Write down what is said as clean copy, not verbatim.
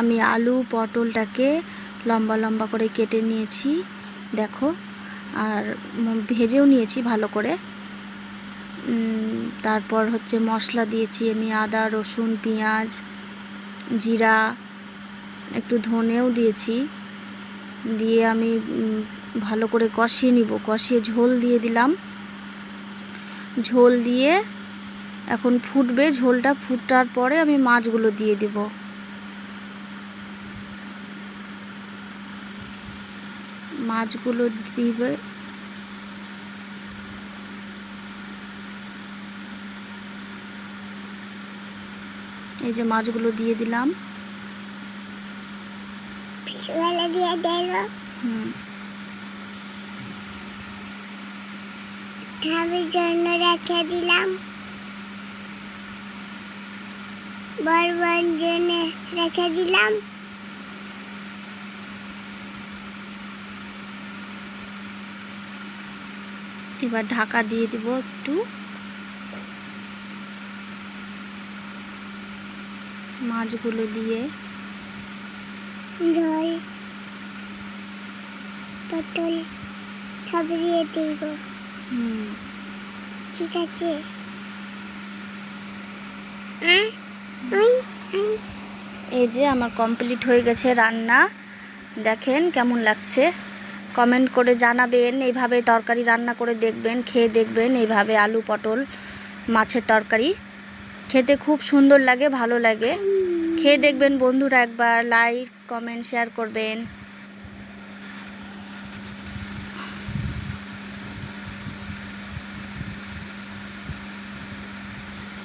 আমি আলু পটলটাকে লম্বা লম্বা করে কেটে নিয়েছি দেখো, আর ভেজেও নিয়েছি ভালো করে। তারপর হচ্ছে মশলা দিয়েছি আমি আদা রসুন পেঁয়াজ জিরা, একটু ধনেও দিয়েছি। দিয়ে আমি ভালো করে কষিয়ে নিব, কষিয়ে ঝোল দিয়ে দিলাম। ঝোল দিয়ে এখন ফুটবে, ঝোলটা ফুটার পরে আমি মাছগুলো দিয়ে দেব। মাছগুলো দিবে, এই যে মাছগুলো দিয়ে দিলাম। জন্য রেখে দিলাম, বরবন জন্য রেখে দিলাম। এবার ঢাকা দিয়ে দিব একটু, মাছগুলো দিয়ে ঝোল পটল সব দিয়ে দিব। ঠিক আছে। এই যে আমার কমপ্লিট হয়ে গেছে রান্না, দেখেন কেমন লাগছে কমেন্ট করে জানাবেন। এইভাবে তরকারি রান্না করে দেখবেন, খেয়ে দেখবেন এইভাবে আলু পটল মাছের তরকারি, খেতে খুব সুন্দর লাগে, ভালো লাগে। খেয়ে দেখবেন বন্ধুরা, একবার লাইক কমেন্ট শেয়ার করবেন।